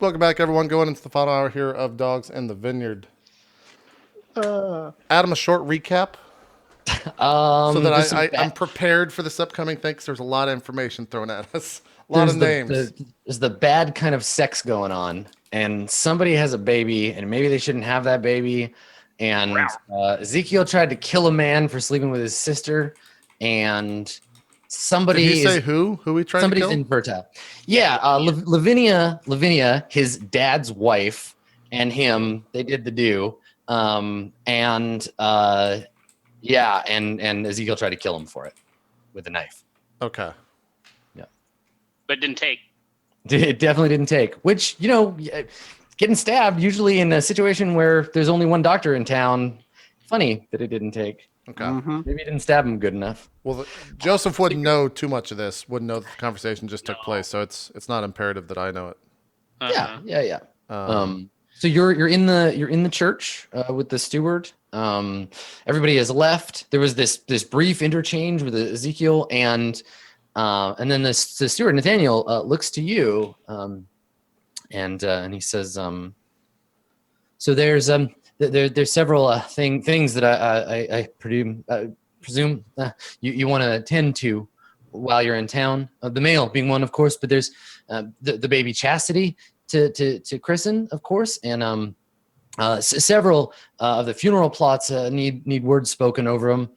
Welcome back, everyone. Going into the final hour here of Dogs and the Vineyard. Adam, a short recap so that I'm prepared for this upcoming thing, 'cause there's a lot of information thrown at us. A lot of names. There's the bad kind of sex going on, and somebody has a baby, and maybe they shouldn't have that baby. And Ezekiel tried to kill a man for sleeping with his sister, and somebody Did he say who? Who he tried to kill? Somebody's infertile. Yeah, Lavinia, his dad's wife, and him, they did the do. And Ezekiel tried to kill him for it with a knife. Okay. Yeah. But it didn't take. It definitely didn't take, which, getting stabbed usually in a situation where there's only one doctor in town. Funny that it didn't take. Okay. Mm-hmm. Maybe it didn't stab him good enough. Well, Joseph wouldn't know too much of this. Wouldn't know that the conversation just took place, so it's not imperative that I know it. Yeah. So you're in the church with the steward. Everybody has left. There was this brief interchange with Ezekiel, and then the steward Nathaniel looks to you, and he says, "So there's several things that I presume you want to attend to while you're in town. The mail being one, of course, but there's the baby Chastity to christen, of course, and several of the funeral plots need words spoken over them,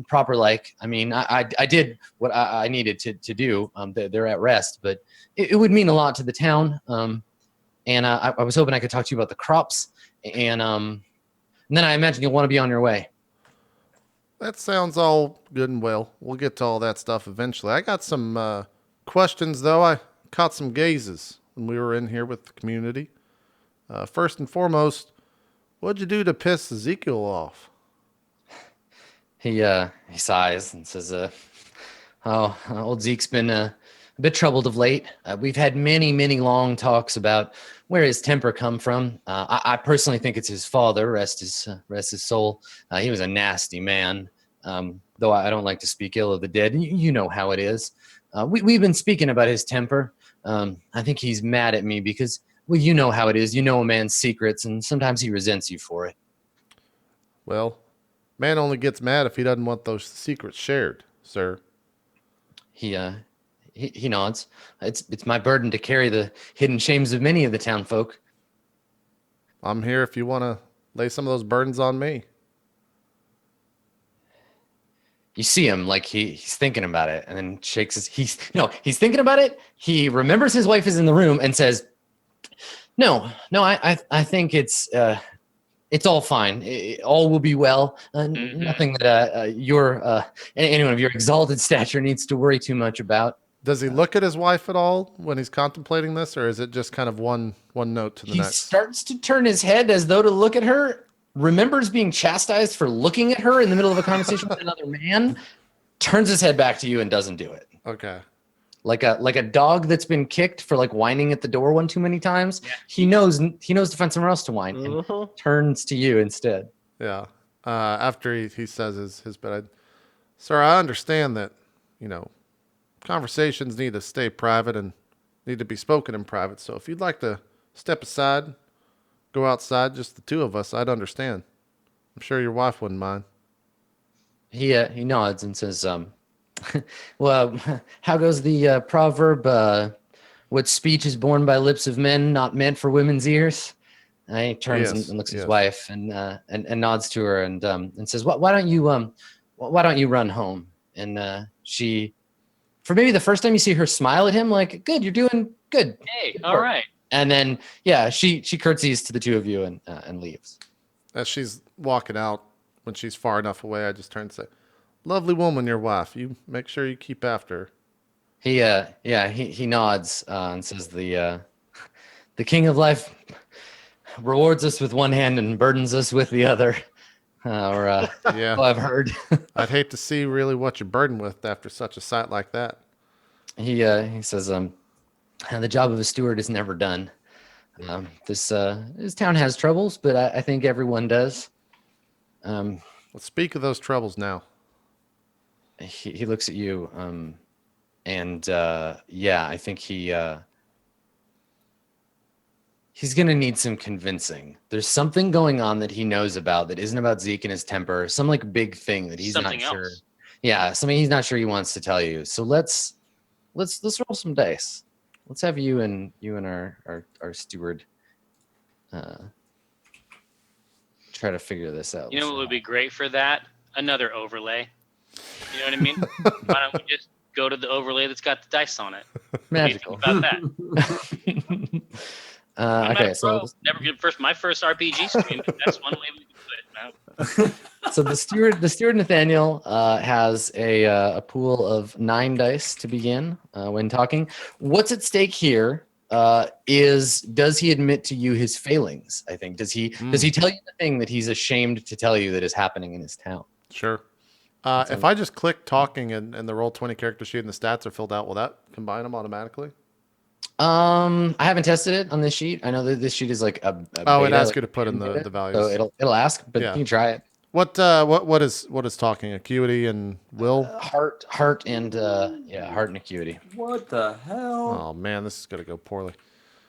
proper like. I mean, I did what I needed to do. They're at rest, but it would mean a lot to the town. And I was hoping I could talk to you about the crops, and then I imagine you'll want to be on your way." That sounds all good and well. We'll get to all that stuff eventually. I got some questions, though. I caught some gazes when we were in here with the community. First and foremost, what'd you do to piss Ezekiel off? He sighs and says, old Zeke's been a bit troubled of late. We've had many long talks about where his temper come from. I personally think it's his father, rest his soul. He was a nasty man, though I don't like to speak ill of the dead. You know how it is. We've been speaking about his temper. I think he's mad at me because, well, you know how it is. You know a man's secrets, and sometimes he resents you for it. Well, man only gets mad if he doesn't want those secrets shared, sir. He nods. It's my burden to carry the hidden shames of many of the town folk. I'm here if you want to lay some of those burdens on me. You see him like he's thinking about it, and then shakes his. He's thinking about it. He remembers his wife is in the room and says, "No, I think it's all fine. All will be well. Nothing that anyone of your exalted stature needs to worry too much about." Does he look at his wife at all when he's contemplating this, or is it just kind of one note to the next? He starts to turn his head as though to look at her, remembers being chastised for looking at her in the middle of a conversation with another man, turns his head back to you and doesn't do it. Okay. Like a dog that's been kicked for like whining at the door one too many times. Yeah. He knows to find somewhere else to whine and turns to you instead. Yeah. After he says his bit, sir, I understand that, conversations need to stay private and need to be spoken in private. So if you'd like to step aside, go outside, just the two of us, I'd understand. I'm sure your wife wouldn't mind. He nods and says, well, how goes the proverb? What speech is born by lips of men, not meant for women's ears? And he turns and looks at his wife and nods to her and says, why don't you run home? And she, for maybe the first time you see her smile at him, like, good, you're doing good. Hey, all right. And then, she curtsies to the two of you and leaves. As she's walking out, when she's far enough away, I just turn and say, lovely woman, your wife. You make sure you keep after her. He nods and says, the king of life rewards us with one hand and burdens us with the other. I've heard. I'd hate to see really what you're burdened with after such a sight like that. He says, the job of a steward is never done. This town has troubles, but I think everyone does. Let's speak of those troubles now. He looks at you, I think he's gonna need some convincing. There's something going on that he knows about that isn't about Zeke and his temper. Some like big thing that he's Something not sure. else. Yeah, something he's not sure he wants to tell you. So let's roll some dice. Let's have you and our steward try to figure this out. You know what would be great for that? Another overlay. You know what I mean? Why don't we just go to the overlay that's got the dice on it? magical. What do you think about that? I'm not Okay, a so pro. Never good my first RPG stream. But that's one way we can do it. so the steward Nathaniel has a pool of 9 dice to begin when talking. What's at stake here is does he admit to you his failings? I think does he tell you the thing that he's ashamed to tell you that is happening in his town? Sure. If I just click talking and the Roll20 character sheet and the stats are filled out, will that combine them automatically? I haven't tested it on this sheet. I know that this sheet is like a Oh, it beta, asks like you to put in the beta, values. so it'll ask, but Yeah. you can try it. What is talking? Acuity and will? Heart and heart and acuity. What the hell? Oh man, this is gonna go poorly.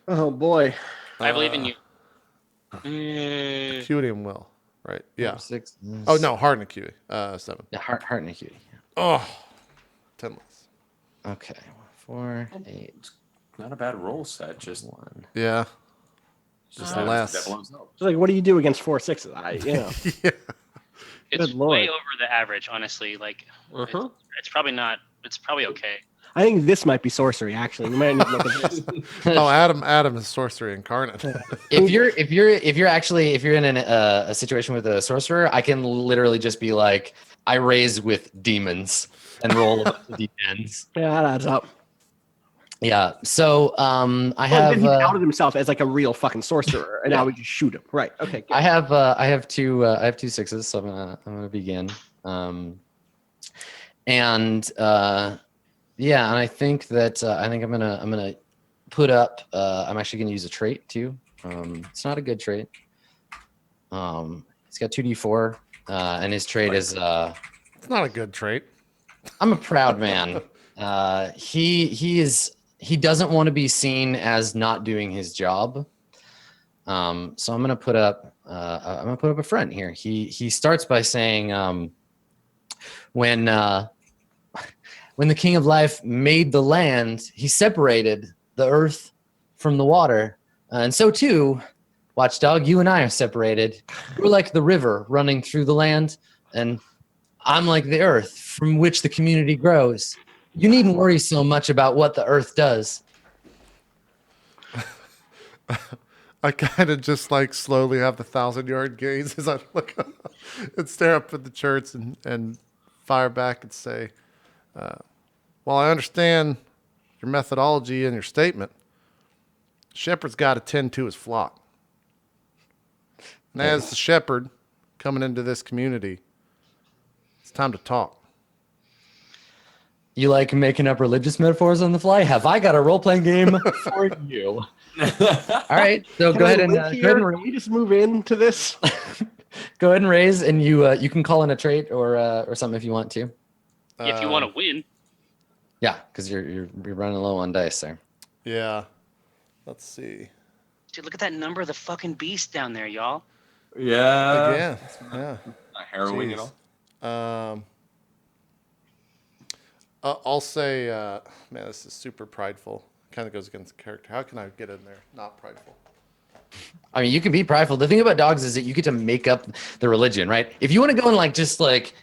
Oh boy. I believe in you. Acuity and will, right? Yeah. 6. Oh no, heart and acuity. 7. Yeah, heart and acuity. Oh, 10 less. Okay, 4, 8, Not a bad roll set. Just 1. Yeah. Just that less. blows up. So like, what do you do against 4 6s? Yeah. It's Good Lord. way over the average, honestly. Like, Uh-huh. it's probably not. It's probably okay. I think this might be sorcery. Actually, we might need to look at this. Oh, Adam is sorcery incarnate. If you're in a situation with a sorcerer, I can literally just be like, I raise with demons and roll a bunch of d10s. Yeah, that adds up. Yeah. So I Oh, have then he outed himself as like a real fucking sorcerer, and now we just shoot him. Right. Okay. Good. I have 2 6s, so I'm gonna begin. And I think that I'm gonna put up. I'm actually gonna use a trait too. It's not a good trait. He's got 2d4, and his trait is. It's not a good trait. I'm a proud man. He doesn't want to be seen as not doing his job. So I'm gonna put up a front here. He starts by saying, when the King of Life made the land, he separated the earth from the water, and so too, Watchdog, you and I are separated. We're like the river running through the land, and I'm like the earth from which the community grows. You needn't worry so much about what the earth does. I kind of just like slowly have the 1,000-yard gaze as I look up and stare up at the church and fire back and say, while I understand your methodology and your statement, shepherd's got to tend to his flock. And as the shepherd coming into this community, it's time to talk. You like making up religious metaphors on the fly? Have I got a role-playing game for you? All right, so go ahead and Can we just move into this? go ahead and raise, and you can call in a trait or something if you want to. If you want to win, Yeah, because you're running low on dice there. Yeah. Let's see. dude, look at that number of the fucking beast down there, y'all. Yeah. Again. Yeah. Not harrowing at Jeez. all. I'll say, man, this is super prideful. Kind of goes against the character. How can I get in there? Not prideful. I mean, you can be prideful. The thing about dogs is that you get to make up the religion, right? If you want to go and just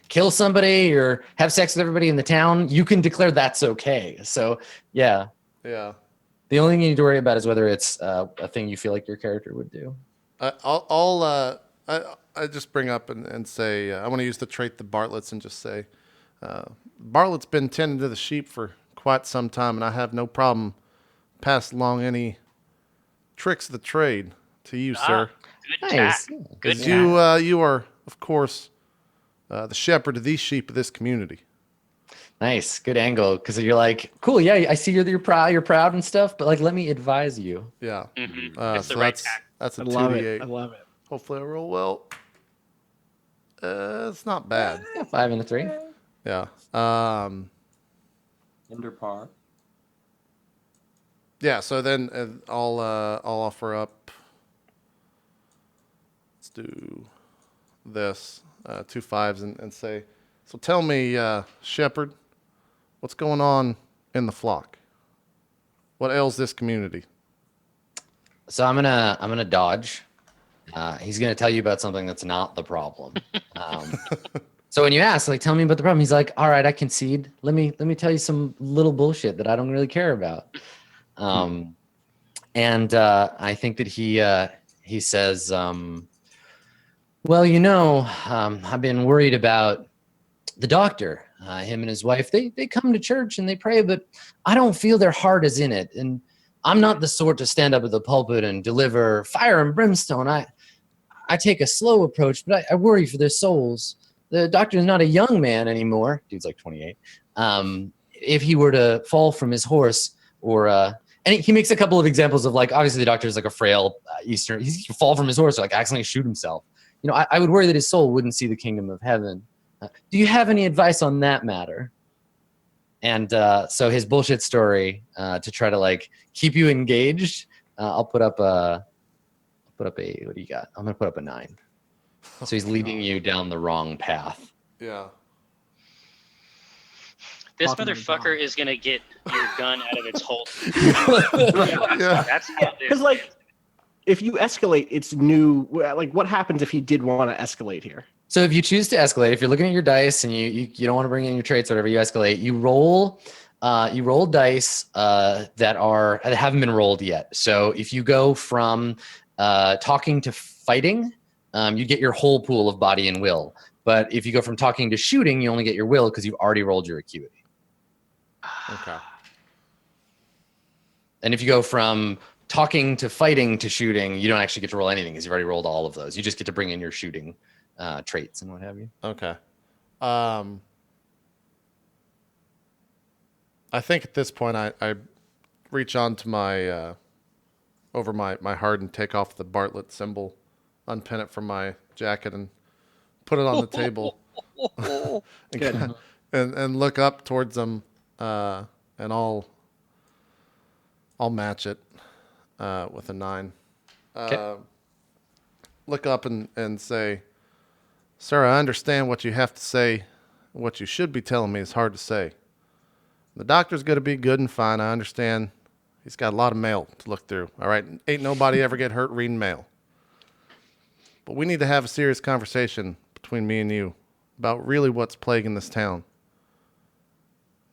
kill somebody or have sex with everybody in the town, you can declare that's okay. So yeah, Yeah. the only thing you need to worry about is whether it's a thing you feel like your character would do. I just bring up and say, I want to use the trait the Bartlett's and just say, Bartlett's been tending to the sheep for quite some time, and I have no problem passing along any tricks of the trade to you, sir. Good Nice. tack. Good tack. You are, of course, the shepherd of these sheep of this community. Nice, good angle. Because you're like, cool, yeah, I see you're proud and stuff, but let me advise you. Yeah. Mhm. It's So the right tack. that's a I love 2d8. it. I love it. Hopefully I roll well. It's not bad. Yeah, 5 and a 3. Yeah. Under par. Yeah. So then I'll offer up. Let's do this 2 5s and say. So tell me, Shepherd, what's going on in the flock? What ails this community? So I'm gonna dodge. He's gonna tell you about something that's not the problem. So when you ask, like, tell me about the problem, he's like, all right, I concede. Let me tell you some little bullshit that I don't really care about. And I think that he says, well, I've been worried about the doctor. Him and his wife, they come to church and they pray, but I don't feel their heart is in it. And I'm not the sort to stand up at the pulpit and deliver fire and brimstone. I take a slow approach, but I worry for their souls. The doctor is not a young man anymore. Dude's like 28. If he were to fall from his horse or, and he makes a couple of examples of, like, obviously the doctor is like a frail Eastern, he can fall from his horse or like accidentally shoot himself. I would worry that his soul wouldn't see the kingdom of heaven. Do you have any advice on that matter? And so his bullshit story, to try to like keep you engaged, I'll put up a, what do you got? I'm gonna put up a 9. So he's leading you down the wrong path. Yeah. This Talking to motherfucker is gonna get your gun out of its holster. Yeah. That's how it Because is. like, if you escalate, it's new. Like, what happens if he did want to escalate here? So if you choose to escalate, if you're looking at your dice and you don't want to bring in your traits or whatever, you escalate. You roll dice that haven't been rolled yet. So if you go from talking to fighting, you get your whole pool of body and will. But if you go from talking to shooting, you only get your will because you've already rolled your acuity. Okay. And if you go from talking to fighting to shooting, you don't actually get to roll anything because you've already rolled all of those. You just get to bring in your shooting traits and what have you. Okay. I think at this point I reach onto my over my heart and take off the Bartlett symbol, unpin it from my jacket and put it on the table. Good. and look up towards them, and I'll match it with a 9. Okay. Look up and say, "Sir, I understand what you have to say. What you should be telling me is hard to say. The doctor's going to be good and fine. I understand. He's got a lot of mail to look through. All right, ain't nobody ever get hurt reading mail. But we need to have a serious conversation between me and you about really what's plaguing this town.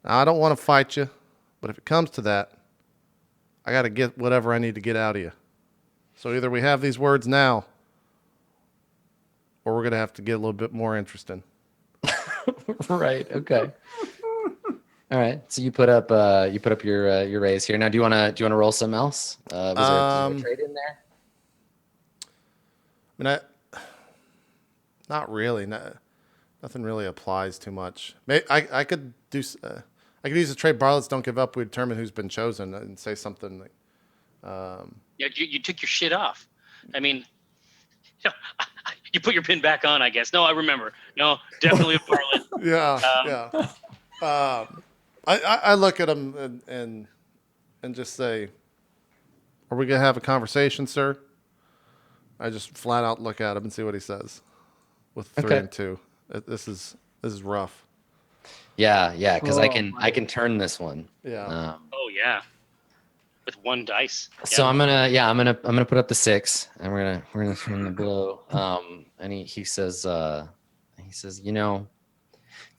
Now, I don't want to fight you, but if it comes to that, I got to get whatever I need to get out of you. So either we have these words now, or we're going to have to get a little bit more interesting." Right. Okay. All right. So you put up your raise here. Now, do you want to roll something else? Was there a trade in there? I mean, not really. Nothing really applies too much. I could do. I could use the trade Bartlett's "Don't give up. We determine who's been chosen," and say something like, Yeah, you took your shit off. I mean, you put your pin back on, I guess. No, I remember. No, definitely a Bartlett. yeah. I look at him and just say, "Are we gonna have a conversation, sir?" I just flat out look at him and see what he says. With 3 Okay. and 2, this is rough. Yeah. Because Oh, I can turn this one. Yeah. Oh yeah, with 1 dice. So Yeah. I'm gonna put up the 6 and we're gonna turn the blow. And he says it's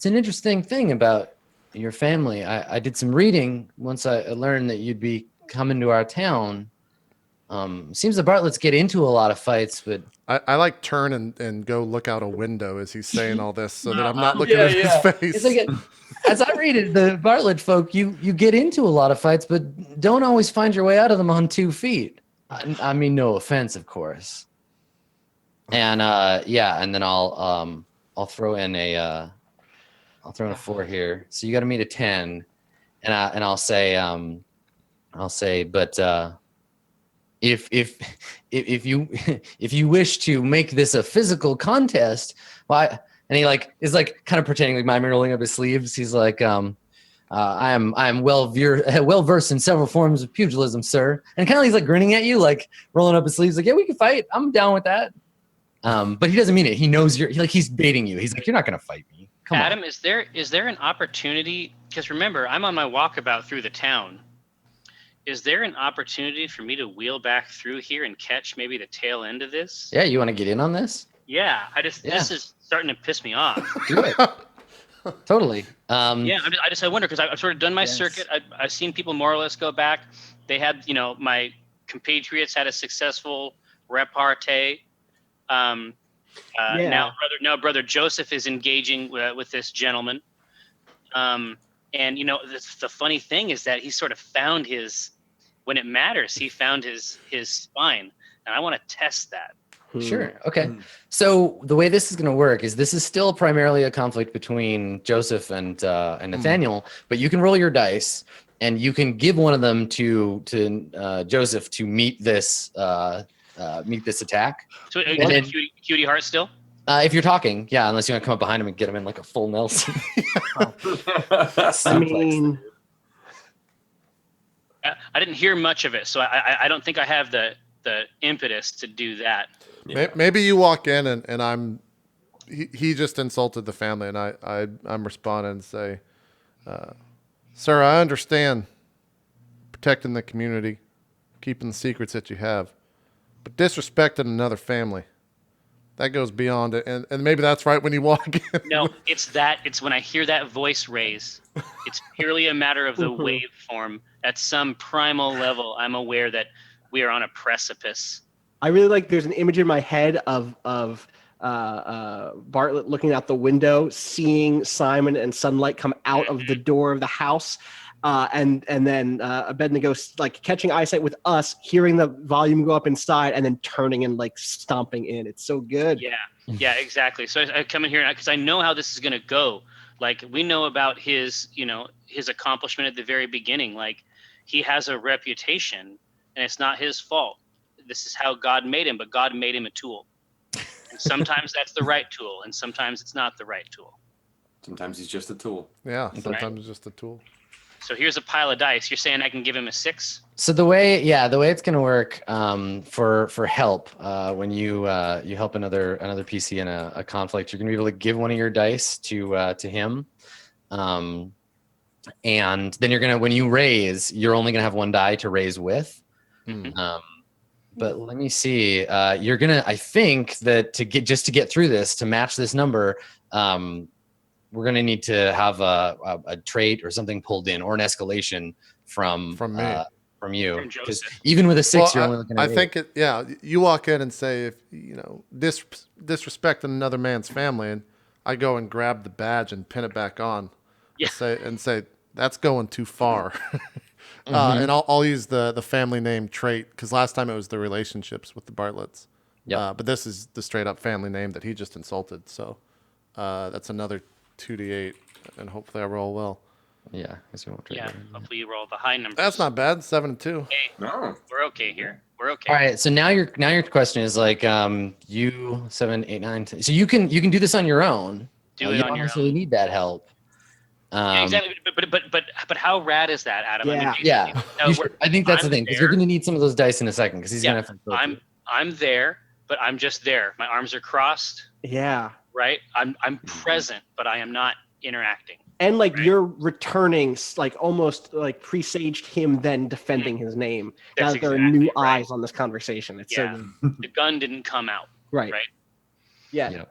an interesting thing about your family. I did some reading once I learned that you'd be coming to our town. Seems the Bartletts get into a lot of fights, but I like turn and go look out a window as he's saying all this so that I'm not looking at his face. it's like as I read it, the Bartlett folk, you get into a lot of fights, but don't always find your way out of them on 2 feet. I mean, no offense, of course. And and then I'll throw in a 4 here. So you got to meet a 10, and I'll say, but if you wish to make this a physical contest, why? And he is kind of pretending like miming rolling up his sleeves. He's like, I am well versed in several forms of pugilism, sir. And kind of he's like grinning at you, like rolling up his sleeves, like, yeah, we can fight. I'm down with that. But he doesn't mean it. He knows he's baiting you. He's like, you're not gonna fight me. Come Adam, on. is there an opportunity? Because remember, I'm on my walkabout through the town. Is there an opportunity for me to wheel back through here and catch maybe the tail end of this? Yeah, you want to get in on this? Yeah, this is starting to piss me off. Do it. Totally. Yeah, I wonder because I've sort of done my Yes. circuit. I've seen people more or less go back. They had, my compatriots had a successful repartee. Now brother Joseph is engaging with this gentleman. And the funny thing is that he sort of found when it matters, he found his spine, and I want to test that. Sure. Okay. So the way this is going to work is this is still primarily a conflict between Joseph and Nathaniel, but you can roll your dice and you can give one of them to Joseph to meet this attack. So And then- cutie heart still? If you're talking, yeah, unless you want to come up behind him and get him in like a full Nelson. I mean, I didn't hear much of it, so I don't think I have the impetus to do that. Maybe you walk in and he just insulted the family, and I'm responding and say, sir, I understand protecting the community, keeping the secrets that you have, but disrespecting another family, that goes beyond it. And maybe that's right when you walk in. No, it's when I hear that voice raise. It's purely a matter of the waveform. At some primal level, I'm aware that we are on a precipice. I really like. There's an image in my head of Bartlett looking out the window, seeing Simon and sunlight come out of the door of the house, and then Abednego like catching eyesight with us, hearing the volume go up inside, and then turning and like stomping in. It's so good. Yeah, exactly. So I come in here because I know how this is going to go. Like we know about his accomplishment at the very beginning. Like he has a reputation, and it's not his fault. This is how God made him, but God made him a tool. And sometimes that's the right tool, and sometimes it's not the right tool. Sometimes he's just a tool. Yeah, sometimes it's just a tool. So here's a pile of dice. You're saying I can give him a 6? So the way it's going to work for help when you help another PC in a conflict, you're going to be able to give one of your dice to him, and then you're gonna when you raise, you're only gonna have one die to raise with. But let me see. You're gonna. I think that to get through this, to match this number, we're gonna need to have a trait or something pulled in, or an escalation from me. From you. From Joseph. Because even with a 6, you're only looking at I think it. Yeah, you walk in and say, if disrespecting another man's family, and I go and grab the badge and pin it back on. Yeah. And say that's going too far. And I'll use the family name trait, because last time it was the relationships with the Bartletts. Yeah. But this is the straight up family name that he just insulted. So that's another 2d8, and hopefully I roll well. Yeah. Hopefully you roll the high numbers. That's not bad. 7 and 2. Hey, No. we're okay here. We're okay. All right. So now your question is like you 7, 8, 9, 10. So you can do this on your own. Do You it don't on your necessarily own. need that help. Yeah, exactly. But how rad is that, Adam? Yeah. I think that's I'm the thing, because there. you're going to need some of those dice in a second, because he's Yeah, going to have to. I'm there, but I'm just there. My arms are crossed, Yeah. right? I'm present, but I am not interacting. And like Right. you're returning, like almost like presaged him then defending his name. Now That's that there are exactly new right. eyes on this conversation. It's Yeah. so good. The gun didn't come out. Right. Right. Yeah. Yeah.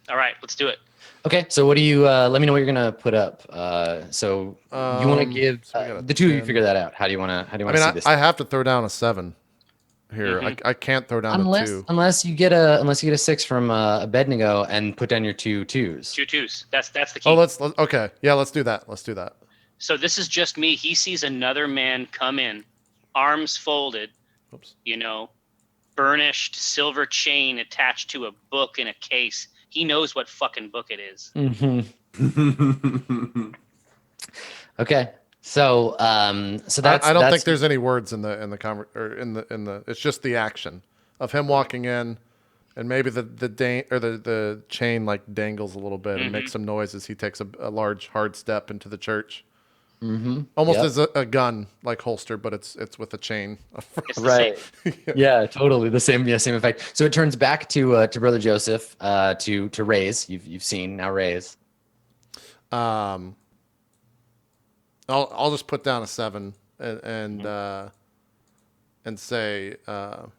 All right, let's do it. Okay, so what do you? Let me know what you're going to put up. So you want to give so we got a the two of you 10. figure that out. How do you want to? I mean, see this? I have to throw down a 7 here. Mhm. I can't throw down a 2. Unless you get a 6 from Abednego and put down your 2 2s. 2 2s. That's the key. Oh, okay. Yeah, let's do that. So this is just me. He sees another man come in, arms folded, Oops. burnished silver chain attached to a book in a case. He knows what fucking book it is. Mm-hmm. Okay, so that's. I don't think there's any words in the it's just the action of him walking in, and maybe the chain like dangles a little bit and makes some noises. He takes a large hard step into the church, Mm-hmm. Almost as a gun, like holster, but it's with a chain. It's the Right. same. Yeah, totally the same. Yeah, same effect. So it turns back to Brother Joseph, to Ray's. You've seen now Ray's. I'll just put down a 7 and say now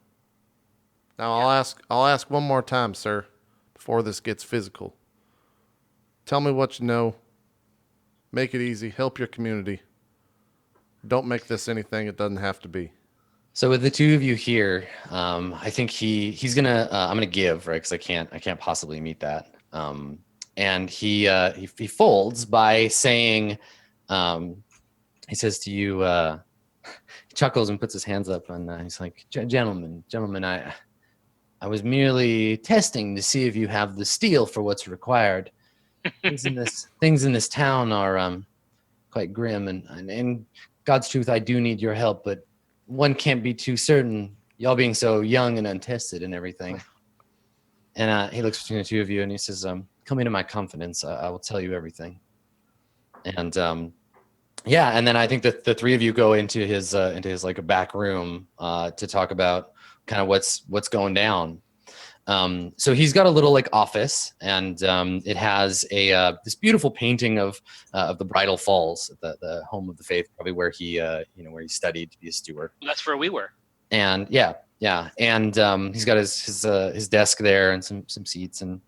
I'll ask one more time, sir, before this gets physical. Tell me what you know. Make it easy. Help your community. Don't make this anything it doesn't have to be. So with the two of you here, I think he's gonna I'm gonna give, right, because I can't possibly meet that. And he folds by saying, he says to you, he chuckles and puts his hands up, and he's like, gentlemen, I was merely testing to see if you have the steel for what's required. Things in this town are quite grim, and in God's truth, I do need your help, but one can't be too certain, y'all being so young and untested and everything. And he looks between the two of you and he says, come into my confidence. I will tell you everything. And yeah, and then I think that the three of you go into his like a back room to talk about kind of what's going down. So he's got a little like office, and it has this beautiful painting of the Bridal Falls, the home of the faith, probably where he where he studied to be a steward. That's where we were. And yeah, and he's got his desk there and some seats, and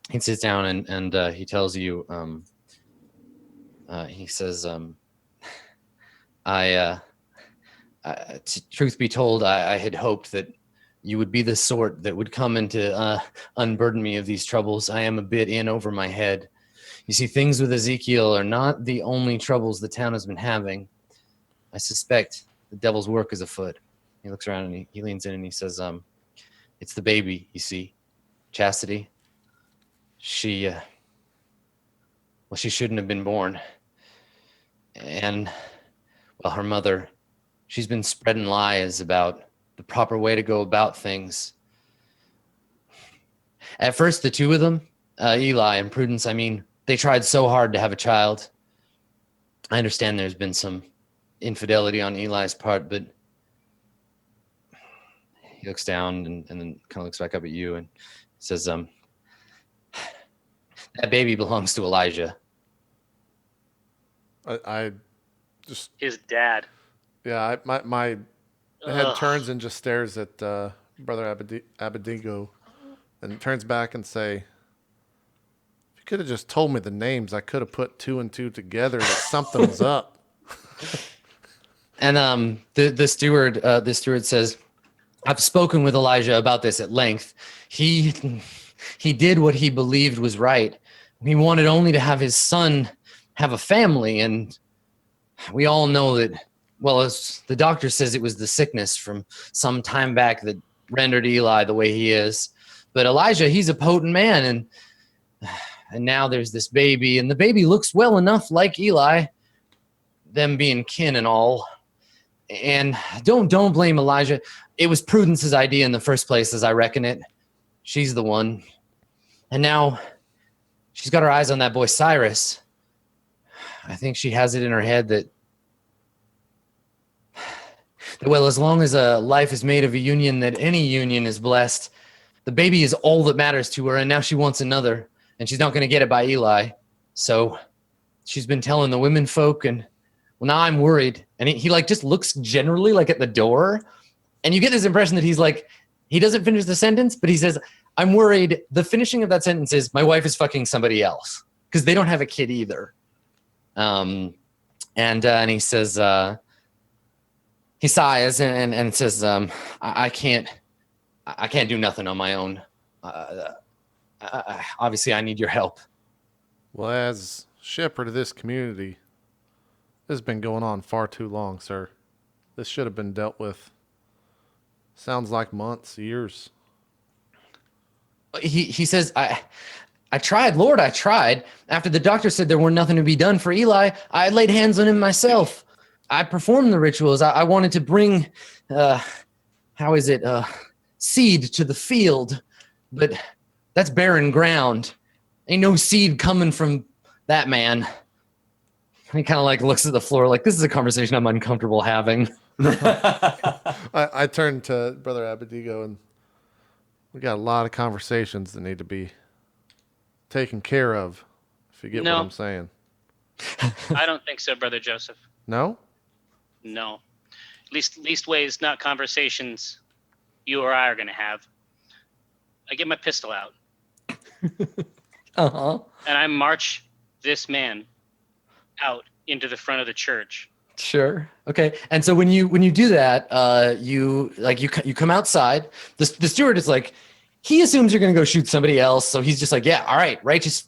he sits down and he tells you, he says, truth be told, I had hoped that you would be the sort that would come and to unburden me of these troubles. I am a bit in over my head. You see, things with Ezekiel are not the only troubles the town has been having. I suspect the devil's work is afoot. He looks around and he leans in and he says, it's the baby, you see, Chastity. She shouldn't have been born. And, well, her mother, she's been spreading lies about the proper way to go about things. At first, the two of them, Eli and Prudence, I mean, they tried so hard to have a child. I understand there's been some infidelity on Eli's part, but he looks down and then kind of looks back up at you and says, that baby belongs to Elijah. I just His dad. yeah. My head turns and just stares at Brother Abedigo, and turns back and say, "If you could have just told me the names, I could have put 2 and 2 together that something was up." And the steward says, "I've spoken with Elijah about this at length. He did what he believed was right. He wanted only to have his son have a family, and we all know that." Well, as the doctor says, it was the sickness from some time back that rendered Eli the way he is. But Elijah, he's a potent man, and now there's this baby, and the baby looks well enough like Eli, them being kin and all. And don't blame Elijah. It was Prudence's idea in the first place, as I reckon it. She's the one. And now she's got her eyes on that boy Cyrus. I think she has it in her head that, well, as long as a life is made of a union, that any union is blessed. The baby is all that matters to her, and now she wants another, and she's not going to get it by Eli. So she's been telling the women folk, and well, now I'm worried. And he like just looks generally like at the door, and you get this impression that he's like, he doesn't finish the sentence, but he says, I'm worried. The finishing of that sentence is, my wife is fucking somebody else, because they don't have a kid either. And he says, he sighs and says, I can't do nothing on my own. Obviously, I need your help. Well, as shepherd of this community, this has been going on far too long, sir. This should have been dealt with. Sounds like months, years. He says, I tried, Lord, I tried. After the doctor said there were nothing to be done for Eli, I laid hands on him myself. I performed the rituals. I wanted to bring, seed to the field, but that's barren ground. Ain't no seed coming from that man. He kind of like looks at the floor like, this is a conversation I'm uncomfortable having. I turn to Brother Abedigo, and we got a lot of conversations that need to be taken care of, if you get what I'm saying. I don't think so, Brother Joseph. No? No. Least ways, not conversations you or I are going to have. I get my pistol out. Uh-huh. And I march this man out into the front of the church. Sure. Okay. And so when you do that, you come outside. The steward is like, he assumes you're going to go shoot somebody else, so he's just like, yeah, all right, righteous,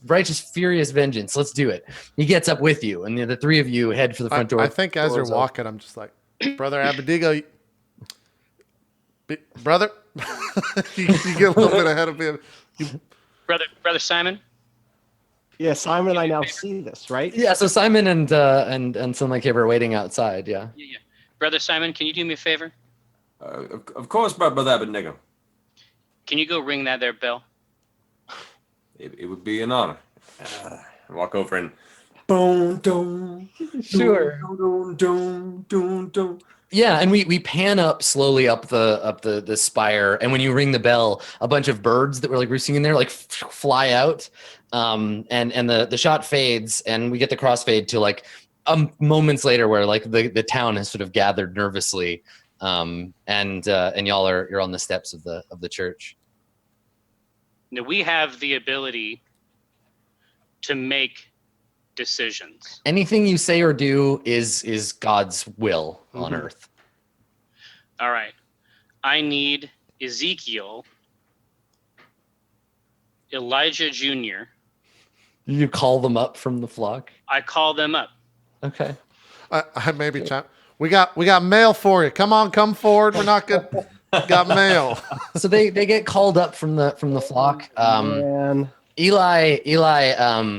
furious vengeance. Let's do it. He gets up with you, and the three of you head for the front door. I think as you're walking, I'm just like, Brother Abedigo, brother, you get a little bit ahead of him. Brother Simon. Yeah, Simon and I now see this, right? Yeah. So Simon and Son Like Haber are waiting outside. Yeah. Yeah. Brother Simon, can you do me a favor? Of course, Brother Abednego. Can you go ring that there bell? It would be an honor. Walk over and boom, boom. Sure. Boom, boom, boom, boom. Yeah, and we pan up slowly up the spire, and when you ring the bell, a bunch of birds that were like roosting in there like fly out, and the shot fades, and we get the crossfade to like moments later where like the town has sort of gathered nervously, and you're on the steps of the church. Now we have the ability to make decisions. Anything you say or do is God's will on earth. All right. I need Ezekiel, Elijah Jr. You call them up from the flock. I call them up. Okay. I maybe chime. We got mail for you. Come forward. We're not good. Got mail. So they get called up from the flock. Man. Eli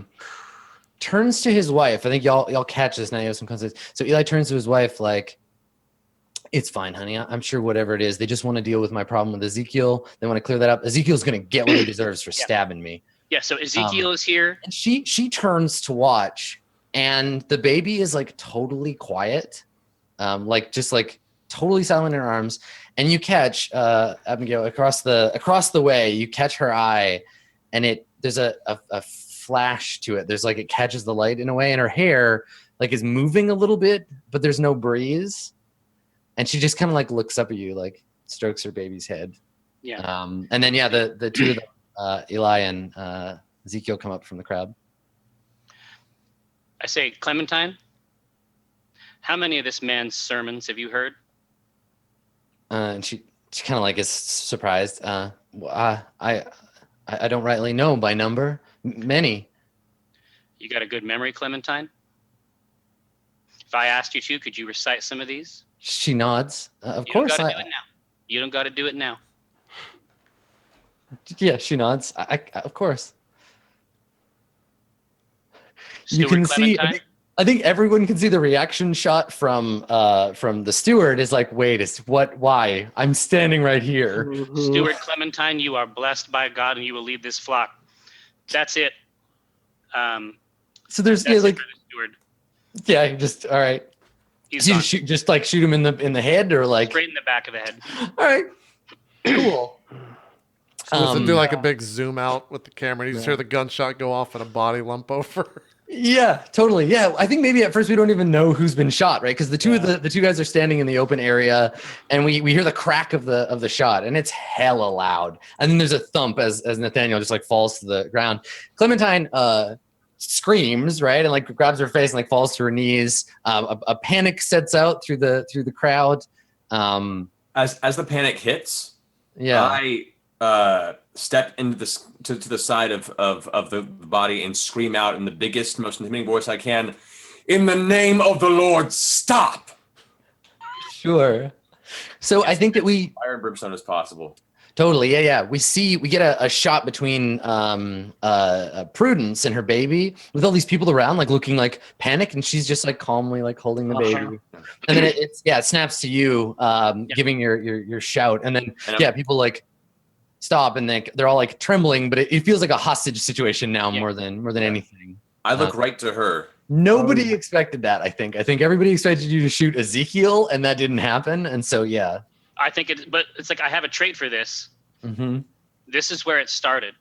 turns to his wife. I think y'all catch this now. You have some context. So Eli turns to his wife like, "It's fine, honey. I'm sure whatever it is, they just want to deal with my problem with Ezekiel. They want to clear that up. Ezekiel's going to get what he deserves for stabbing me." Yeah. So Ezekiel is here. And she turns to watch, and the baby is like totally quiet, like totally silent in her arms. And you catch Abigail across the way. You catch her eye, and there's a flash to it. There's like it catches the light in a way, and her hair like is moving a little bit, but there's no breeze. And she just kind of like looks up at you, like strokes her baby's head. Yeah. And then the two of them, Eli and Ezekiel, come up from the crowd. I say, Clementine, how many of this man's sermons have you heard? And she kind of like is surprised. I don't rightly know by number. Many. You got a good memory, Clementine? If I asked you to, could you recite some of these? She nods. Of You course. don't got to do it now. You don't got to do it now. Yeah, she nods. Of course. Steward You can see. Clementine? I think everyone can see the reaction shot from the steward is like, wait, why? I'm standing right here. Steward Clementine, you are blessed by God, and you will lead this flock. That's it. So there's That's like, it for the steward. yeah, just all right. He's So you gone. shoot him in the head or like, Straight in the back of the head. all right, cool. Does it do like a big zoom out with the camera? You just hear the gunshot go off and a body lump over. Yeah, totally. Yeah, I think maybe at first we don't even know who's been shot, right? Because the two guys are standing in the open area, and we hear the crack of the shot, and it's hella loud. And then there's a thump as Nathaniel just like falls to the ground. Clementine screams, right, and like grabs her face and like falls to her knees. A panic sets out through the crowd. As the panic hits, Yeah. I step into to the side of the body and scream out in the biggest, most intimidating voice I can, "In the name of the Lord, stop!" Sure. So I think that we Fire and brimstone as possible. totally, yeah. We get a shot between Prudence and her baby with all these people around, like looking like panic, and she's just like calmly like holding the baby. And then it snaps to you, giving your shout, and then people like stop, and they're all like trembling, but it feels like a hostage situation now more than anything. I look right to her Nobody expected that. I think everybody expected you to shoot Ezekiel, and that didn't happen. And so, yeah. I think but it's like I have a trait for this. Mm-hmm. This is where it started.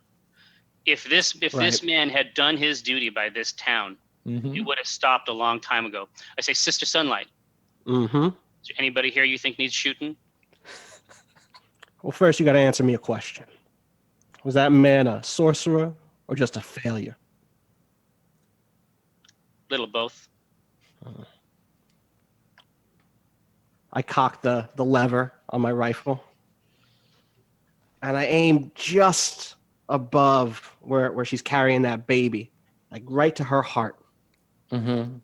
If this man had done his duty by this town, it would have stopped a long time ago. I say, Sister Sunlight. Mm-hmm. Is there anybody here you think needs shooting? Well, first you got to answer me a question. Was that man a sorcerer or just a failure? Little both. I cocked the lever on my rifle, and I aimed just above where she's carrying that baby, like right to her heart. Mm-hmm.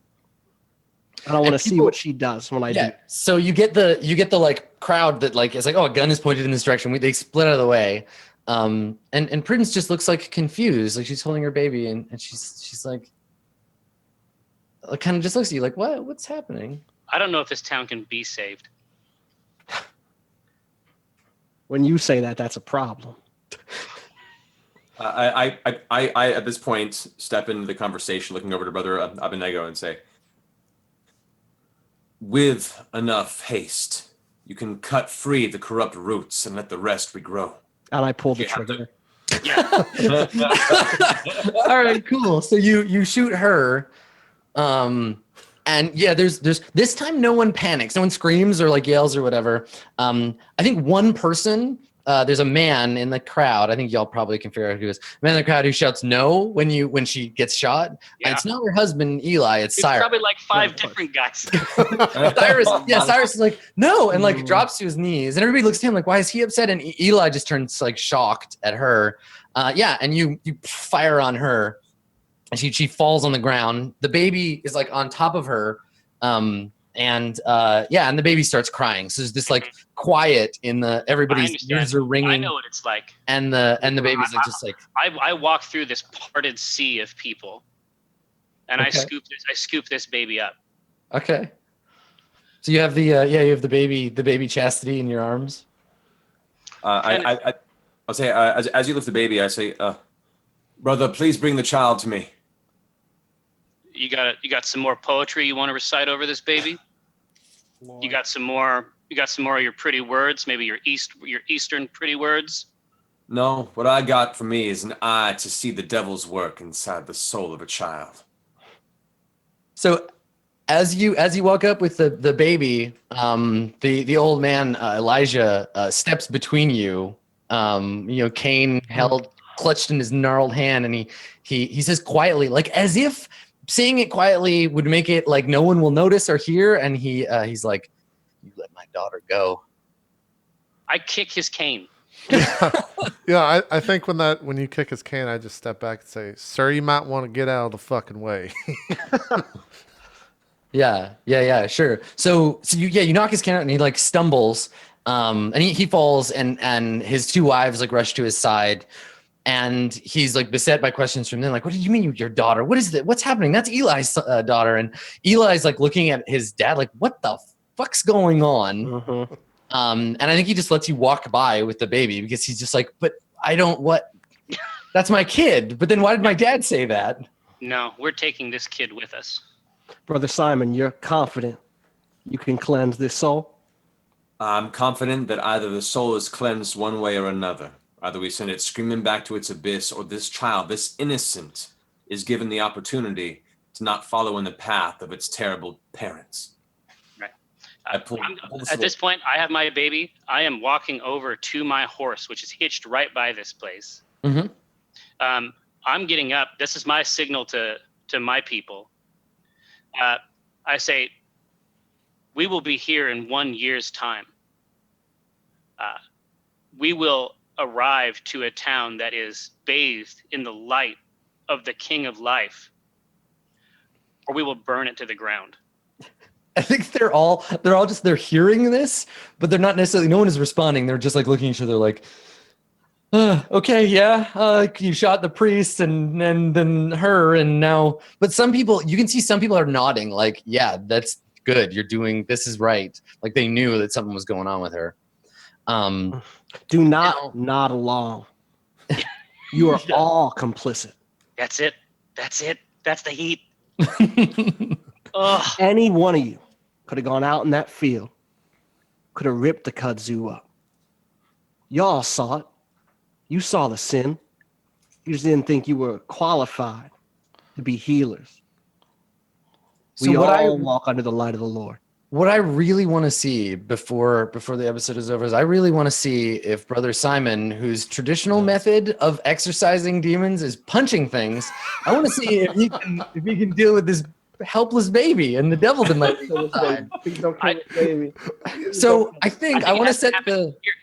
And I want to see what she does when I do. So you get the like crowd that like is like, oh, a gun is pointed in this direction. They split out of the way. And Prudence just looks like confused, like she's holding her baby, and she's like kind of just looks at you like, what's happening? I don't know if this town can be saved. When you say that, that's a problem. I at this point step into the conversation, looking over to Brother Abednego and say, with enough haste, you can cut free the corrupt roots and let the rest regrow. And I pull the trigger. All right, cool. So you shoot her, and yeah, there's this time no one panics, no one screams or like yells or whatever. I think one person. There's a man in the crowd. I think y'all probably can figure out who it is. A man in the crowd who shouts no when she gets shot. Yeah. And it's not her husband Eli. It's Cyrus. Probably like 5 different guys. Cyrus is like no, and like drops to his knees, and everybody looks at him like, why is he upset? And Eli just turns like shocked at her. And you fire on her, and she falls on the ground. The baby is like on top of her. And the baby starts crying. So there's this like quiet in everybody's ears are ringing. I know what it's like. And the baby's like just like I walk through this parted sea of people, and I scoop this baby up. Okay. So you have the baby Chastity in your arms. I'll say as you lift the baby, I say, brother, please bring the child to me. You got some more poetry you want to recite over this baby? Lord. You got some more of your pretty words, maybe your Eastern pretty words? No, what I got for me is an eye to see the devil's work inside the soul of a child. So as you walk up with the baby, the old man Elijah steps between you. Cain clutched in his gnarled hand, and he says quietly, like as if saying it quietly would make it like no one will notice or hear, and he's like, "You let my daughter go." I kick his cane. Yeah, I think when you kick his cane, I just step back and say, "Sir, you might want to get out of the fucking way." Yeah, sure. So you knock his cane out, and he like stumbles, and he falls, and his two wives like rush to his side. And he's like beset by questions from them, like, "What do you mean your daughter? What is that? What's happening? That's Eli's daughter." And Eli's like looking at his dad, like, "What the fuck's going on?" Mm-hmm. And I think he just lets you walk by with the baby because he's just like, "But I don't what? That's my kid." But then why did my dad say that? No, we're taking this kid with us. Brother Simon, you're confident you can cleanse this soul? I'm confident that either the soul is cleansed one way or another. Either we send it screaming back to its abyss, or this child, this innocent, is given the opportunity to not follow in the path of its terrible parents. Right. At this point, I have my baby. I am walking over to my horse, which is hitched right by this place. Mm-hmm. I'm getting up. This is my signal to my people. I say, we will be here in 1 year's time. We will arrive to a town that is bathed in the light of the King of Life, or we will burn it to the ground. I think they're all just hearing this, but they're not necessarily. No one is responding. They're just like looking at each other, like, okay, yeah. You shot the priest and then her, and now. But some people, you can see some people are nodding, like, yeah, that's good. You're doing this is right. Like they knew that something was going on with her. Do not nod along. You are all complicit. That's it. That's the heat. Ugh. Any one of you could have gone out in that field, could have ripped the kudzu up. Y'all saw it. You saw the sin. You just didn't think you were qualified to be healers. So We what all I walk under the light of the Lord. what I really want to see before the episode is over is I really want to see if Brother Simon, whose traditional method of exorcising demons is punching things, I want to see if he can deal with this helpless baby and the devil that might be inside. Please don't kill this baby. So I think I it want to has set happen the here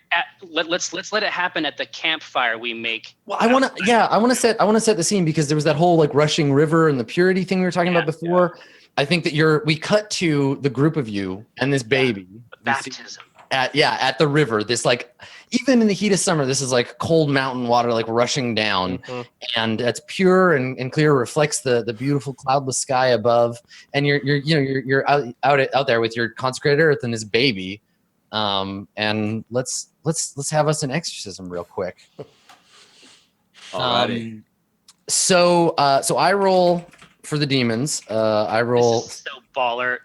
let's let it happen at the campfire we make. well, I want to set the scene because there was that whole like rushing river and the purity thing we were talking about before. I think that we cut to the group of you and this baby Baptism. at the river. This like even in the heat of summer, this is like cold mountain water like rushing down, and it's pure and clear, reflects the beautiful cloudless sky above. And you're out there with your consecrated earth and this baby. And let's have us an exorcism real quick. Alrighty. So I roll for the demons. I roll. This is so baller.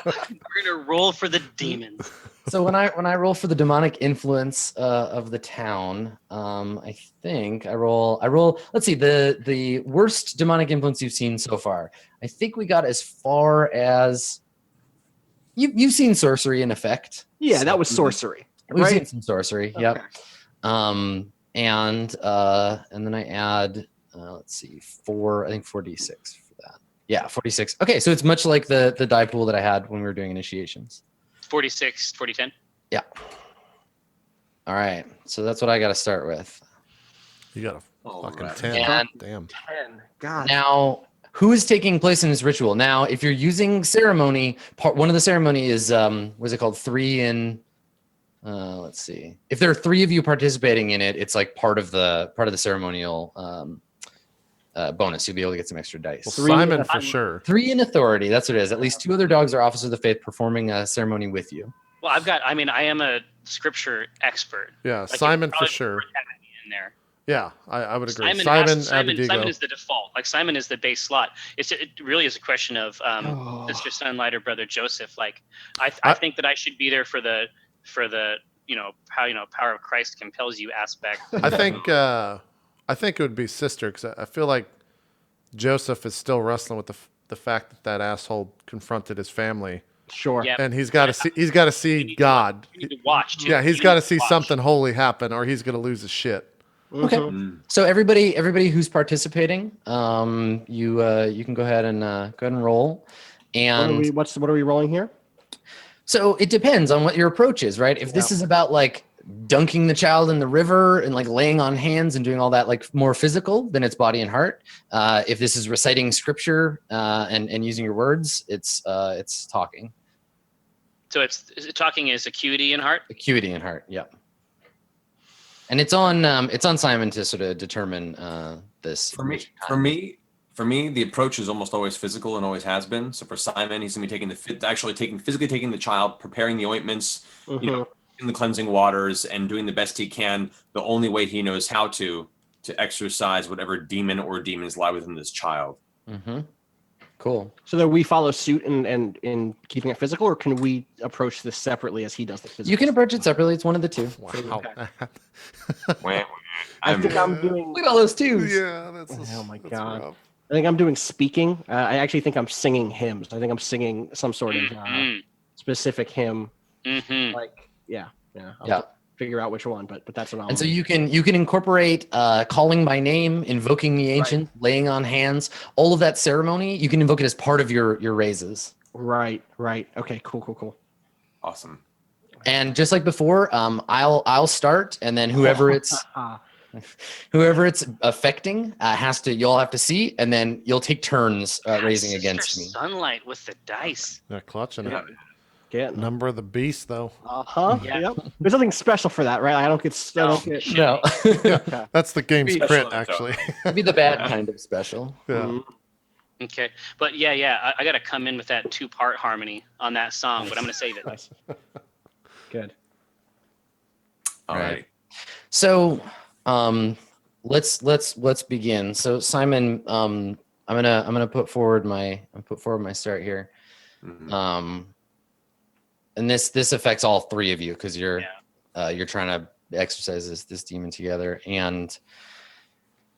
We're gonna roll for the demons. So when I roll for the demonic influence of the town, I think I roll. Let's see the worst demonic influence you've seen so far. I think we got as far as you've seen sorcery in effect. Yeah, that was sorcery. We've seen Right? some sorcery. Okay. Yep. And then I add let's see 4d6 for that. Yeah, 46. Okay, so it's much like the die pool that I had when we were doing initiations. 46, 40-10. Yeah. All right. So that's what I got to start with. You got a fucking Alright. 10. And- Damn. 10. God. Now, who is taking place in this ritual? Now, if you're using ceremony, one of the ceremony is what's it called? 3 in. Let's see. If there are 3 of you participating in it, it's like part of the ceremonial bonus. You'll be able to get some extra dice. Well, 3 Simon and for sure. 3 in authority. That's what it is. At least 2 other dogs are officers of the faith performing a ceremony with you. Well, I am a scripture expert. Yeah, Like, Simon it's for probably sure. worth having me in there. Yeah, I would agree. Simon Abedigo. is the default. Like Simon is the base slot. It really is a question of Mr. Sunlight or Brother Joseph. Like I think that I should be there for the power of Christ compels you aspect. I think it would be sister because I feel like Joseph is still wrestling with the fact that asshole confronted his family, Sure. Yeah. and he's got to see God. You need to watch. Too. Yeah, he's You got to need see watch. something holy happen, or he's gonna lose his shit. Okay. Mhm. So everybody who's participating, you can go ahead and roll. And What are we rolling here? so it depends on what your approach is, right? If this is about like dunking the child in the river and like laying on hands and doing all that like more physical, then it's body and heart. If this is reciting scripture and using your words, it's talking. So talking is acuity and heart. Acuity and heart, yeah. And it's on Simon to sort of determine this. For me, the approach is almost always physical and always has been. So for Simon, he's gonna be physically taking the child, preparing the ointments, in the cleansing waters, and doing the best he can, the only way he knows how to exorcise whatever demon or demons lie within this child. Mm-hmm. Cool. So that we follow suit in keeping it physical, or can we approach this separately as he does the physical? You can approach it separately. It's one of the two. Wow. I think I'm doing. Look at all those twos. Yeah, that's. Oh my that's God. rough. I think I'm doing speaking. I actually think I'm singing hymns. I think I'm singing some sort of specific hymn. Mm-hmm. Like, yeah. I'll Yeah. figure out which one, but that's what I'm. And so you can incorporate calling by name, invoking the ancient, laying on hands, all of that ceremony. You can invoke it as part of your raises. Right. Okay. Cool. Awesome. And just like before, I'll start, and then whoever it's affecting you'll have to see, and then you'll take turns raising against me. Sunlight with the dice. They're clutching it. Get Number of the beast, though. Yeah. Yep. There's nothing special for that, right? I don't get. No, That's the game's Special print, info. actually. it'd be the bad kind of special. Yeah. Okay, but yeah, I got to come in with that 2-part harmony on that song, but I'm gonna save it. Nice. Good. All Right. right. So let's begin. So Simon, I'm gonna put forward my start here. Mhm. And this affects all three of you because you're trying to exercise this demon together. And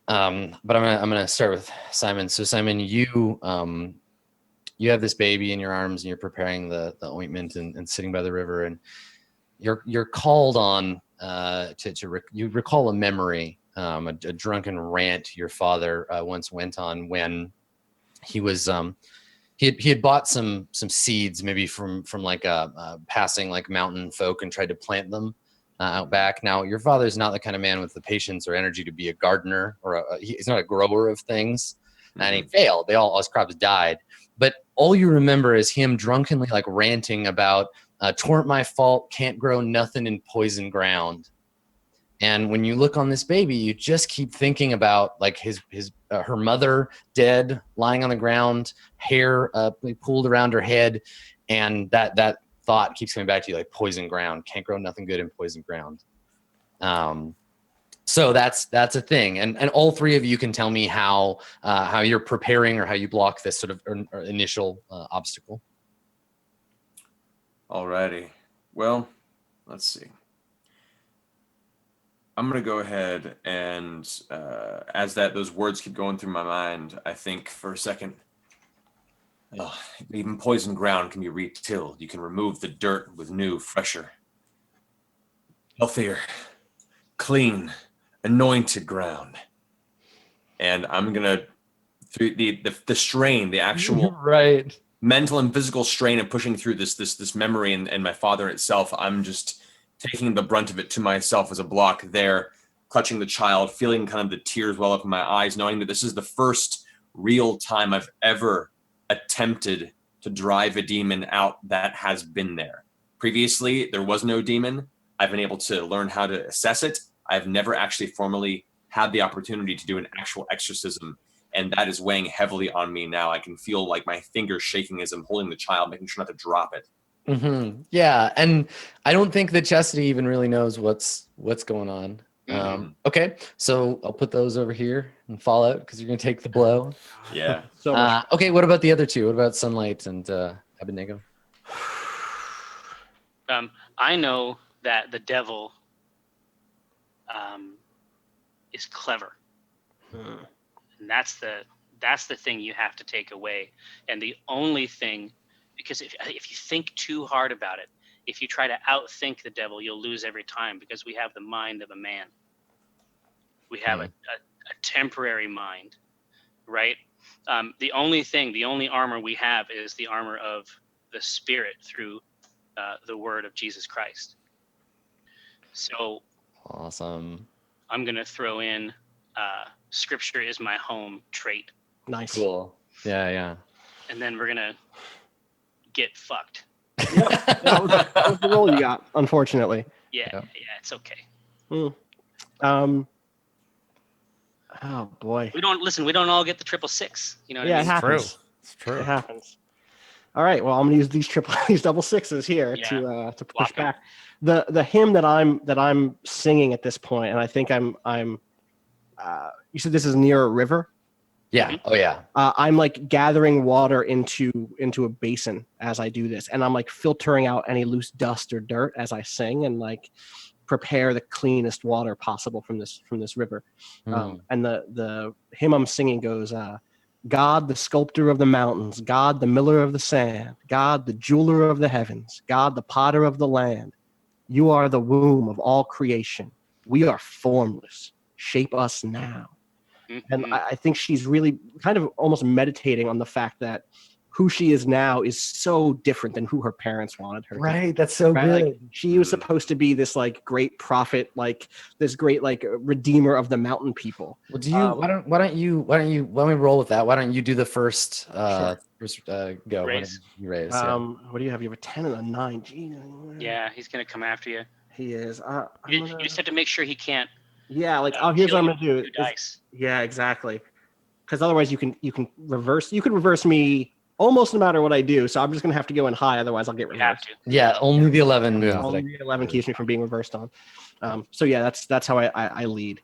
but I'm gonna start with Simon. So Simon, you have this baby in your arms and you're preparing the ointment and sitting by the river, and you're called on you recall a memory, a drunken rant your father once went on when he was he had bought some seeds maybe from like a passing like mountain folk and tried to plant them out back. Now your father's not the kind of man with the patience or energy to be a gardener, or he's not a grower of things, and he failed. All his crops died. But all you remember is him drunkenly like ranting about "'Twarn't my fault, can't grow nothing in poison ground." And when you look on this baby, you just keep thinking about like her mother dead, lying on the ground, hair pulled around her head, and that thought keeps coming back to you like poison ground, can't grow nothing good in poison ground. So that's a thing, and all three of you can tell me how you're preparing or how you block this sort of initial obstacle. Alrighty. Well, let's see. I'm going to go ahead and as those words keep going through my mind, I think for a second, even poison ground can be retilled. You can remove the dirt with new, fresher, healthier, clean, anointed ground. And I'm going to, through the strain, the actual right mental and physical strain of pushing through this memory and my father itself, I'm just taking the brunt of it to myself as a block there, clutching the child, feeling kind of the tears well up in my eyes, knowing that this is the first real time I've ever attempted to drive a demon out that has been there. Previously, there was no demon. I've been able to learn how to assess it. I've never actually formally had the opportunity to do an actual exorcism, and that is weighing heavily on me now. I can feel like my fingers shaking as I'm holding the child, making sure not to drop it. Mm-hmm. Yeah, and I don't think that Chastity even really knows what's going on. Okay, so I'll put those over here and fall out because you're gonna take the blow. Yeah. So much. Okay, what about the other two? What about Sunlight and Abednego? I know that the devil is clever, and that's the thing you have to take away. And the only thing, because if you think too hard about it, if you try to outthink the devil, you'll lose every time, because we have the mind of a man. We have a temporary mind, right? The only armor we have is the armor of the Spirit through the word of Jesus Christ. So awesome. I'm going to throw in scripture is my home trait. Nice. Cool. Yeah. And then we're going to get fucked. Yep. That was the role you got, unfortunately. Yeah, it's okay. Oh boy. We don't all get the 666. You know what I mean? It happens. It's true. It happens. All right. Well, I'm gonna use these double sixes here to push back. The hymn that I'm singing at this point, and I think I'm you said this is near a river? Yeah. Oh yeah. I'm like gathering water into a basin as I do this, and I'm like filtering out any loose dust or dirt as I sing, and like prepare the cleanest water possible from this river. And the hymn I'm singing goes, God, the sculptor of the mountains, God, the miller of the sand, God, the jeweler of the heavens, God, the potter of the land. You are the womb of all creation. We are formless. Shape us now. And I think she's really kind of almost meditating on the fact that who she is now is so different than who her parents wanted her to be. Right. That's so Right? good. Like, she was supposed to be this like great prophet, like this great like redeemer of the mountain people. Well, do you? Why don't you? Let me roll with that. Why don't you do the first? Sure. Go. Raise. You raise. What do you have? You have a 10 and a 9. Jeez. Yeah, he's going to come after you. He is. You just have to make sure he can't. Yeah, like here's what I'm gonna do. Dice. Yeah, exactly. Because otherwise, you can reverse. You can reverse me almost no matter what I do. So I'm just gonna have to go in high. Otherwise, I'll get You have reversed. to. Yeah, only the 11. Yeah. Only the 11 keeps me from being reversed on. So yeah, that's how I lead.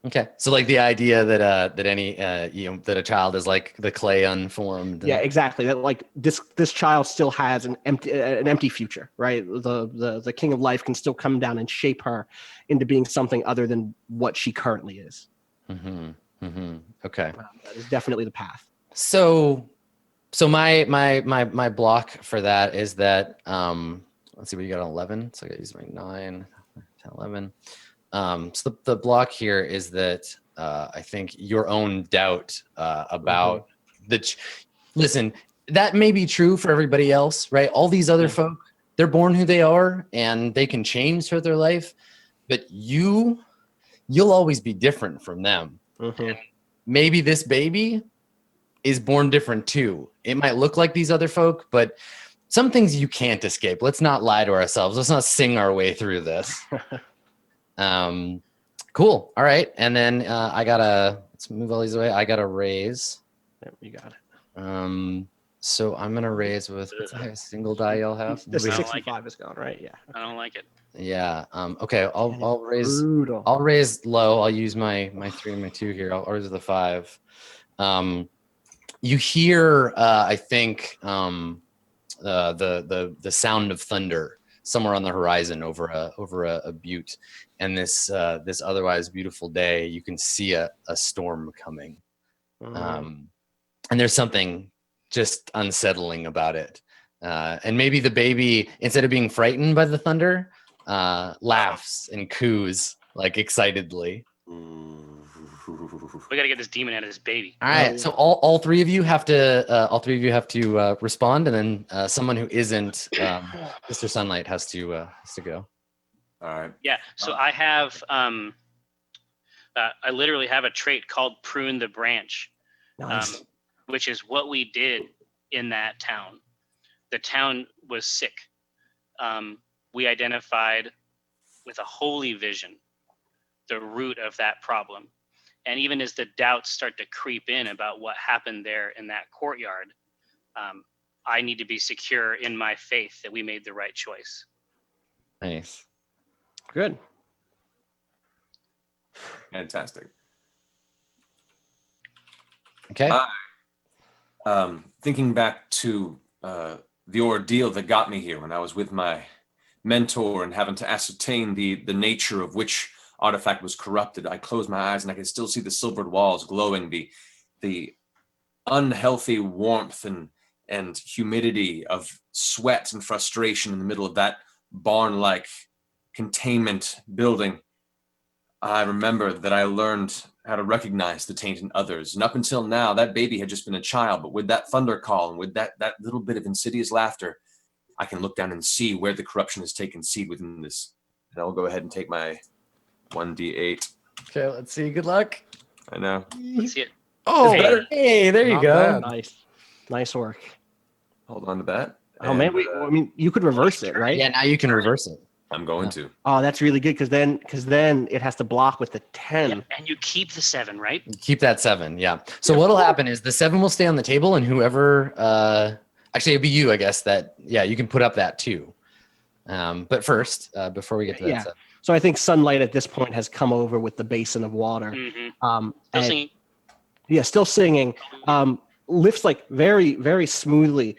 Okay, so like the idea that any that a child is like the clay unformed. Yeah, exactly. That like this child still has an empty future, right? The king of life can still come down and shape her into being something other than what she currently is. Okay, That is definitely the path. so my block for that is that let's see what you got on 11. So I got to use my 9, 10, 11. So the block here is that I think your own doubt about listen, that may be true for everybody else, right? All these other folk, they're born who they are and they can change throughout their life, but you'll always be different from them. Maybe this baby is born different too. It might look like these other folk, but some things you can't escape. Let's not lie to ourselves. Let's not sing our way through this. Cool. All right. And then let's move all these away. I got a raise. Yep, you got it. So I'm going to raise with what's the highest single die you'll have? The I don't 65 is gone, right? Yeah. I don't like it. Yeah. Okay. I'll raise, Brutal. I'll raise low. I'll use my 3 and my 2 here. I'll raise the 5. You hear, I think, the sound of thunder somewhere on the horizon over a butte, and this otherwise beautiful day, you can see a storm coming, and there's something just unsettling about it, and maybe the baby, instead of being frightened by the thunder, laughs and coos like excitedly. We got to get this demon out of this baby. All right, so all three of you have to respond, and then someone who isn't Mr. Sunlight has to go. All right. Yeah. So I have, I literally have a trait called prune the branch, Nice. which is what we did in that town. The town was sick. We identified with a holy vision the root of that problem. And even as the doubts start to creep in about what happened there in that courtyard, I need to be secure in my faith that we made the right choice. Nice. Good. Fantastic. Okay. Thinking back to the ordeal that got me here when I was with my mentor and having to ascertain the nature of which artifact was corrupted, I closed my eyes and I could still see the silvered walls glowing, the unhealthy warmth and humidity of sweat and frustration in the middle of that barn-like containment building. I remember that I learned how to recognize the taint in others. And up until now, that baby had just been a child, but with that thunder call and with that little bit of insidious laughter, I can look down and see where the corruption has taken seed within this. And I'll go ahead and take my 1d8. Okay, let's see. Good luck. I know. Let's see it. Oh, Hey. Hey, there you Not go. bad. Nice work. Hold on to that. Oh man, I mean, you could reverse it, right? Yeah, now you can reverse it. I'm going to. Oh, that's really good because then it has to block with the 10. Yeah, and you keep the 7, right? Keep that 7. Yeah. So what'll happen is the 7 will stay on the table, and whoever, actually it'd be you, I guess. That you can put up that 2. But first, before we get to that, Yeah. 7. So I think Sunlight at this point has come over with the basin of water. Mm-hmm. Still Still singing. Yeah, still singing. Lifts like very, very smoothly.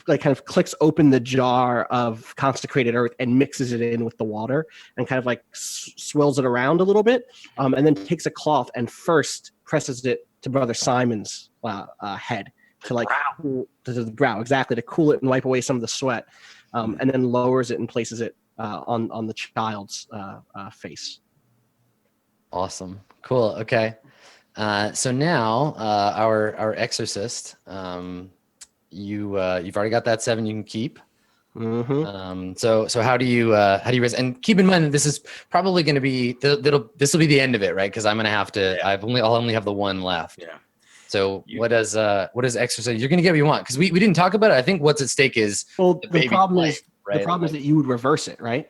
Like kind of clicks open the jar of consecrated earth and mixes it in with the water and kind of like swirls it around a little bit, and then takes a cloth and first presses it to Brother Simon's head to like to the brow, exactly, to cool it and wipe away some of the sweat, and then lowers it and places it on the child's face. Awesome. Cool. Okay. So now our exorcist, you've already got that 7 you can keep. Mm-hmm. So how do you raise? And keep in mind that this is probably going to be this will be the end of it, right? Because I'm going to have to. Yeah. I'll only have the 1 left. Yeah. So what does exercise? You're going to get what you want because we didn't talk about it. I think what's at stake is Well, the baby problem play, is right? the problem is that you would reverse it, right?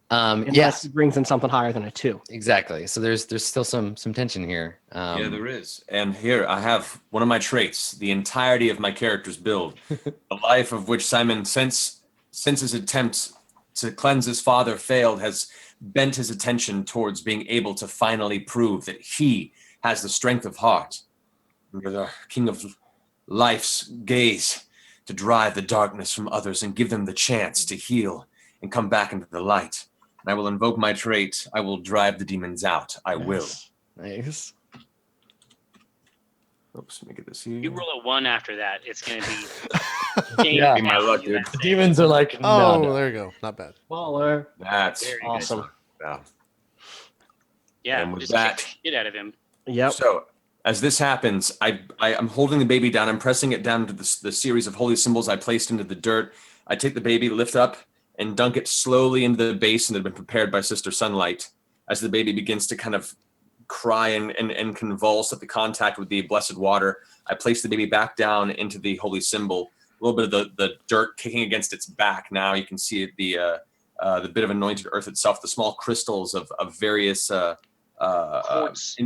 Unless Yes, it brings in something higher than a 2. exactly. So there's still some tension here. Yeah, there is. And here I have one of my traits, the entirety of my character's build, the life of which Simon, since his attempt to cleanse his father failed has bent his attention towards being able to finally prove that he has the strength of heart under the King of Life's gaze to drive the darkness from others and give them the chance to heal and come back into the light. And I will invoke my trait. I will drive the demons out. I will. Nice. Oops, let me get this here. You roll a 1 after that, it's going to be game Yeah. Be my down, luck, you dude. guys The say. demons are like, Oh, no. there you go. Not bad. Baller. That's Very awesome. Yeah. Yeah, And with just that- kick the shit out of him. Yep. So as this happens, I'm holding the baby down. I'm pressing it down to the series of holy symbols I placed into the dirt. I take the baby, lift up, and dunk it slowly into the basin that had been prepared by Sister Sunlight. As the baby begins to kind of cry and convulse at the contact with the blessed water, I place the baby back down into the holy symbol. A little bit of the dirt kicking against its back. Now you can see the bit of anointed earth itself, the small crystals of various Quartz.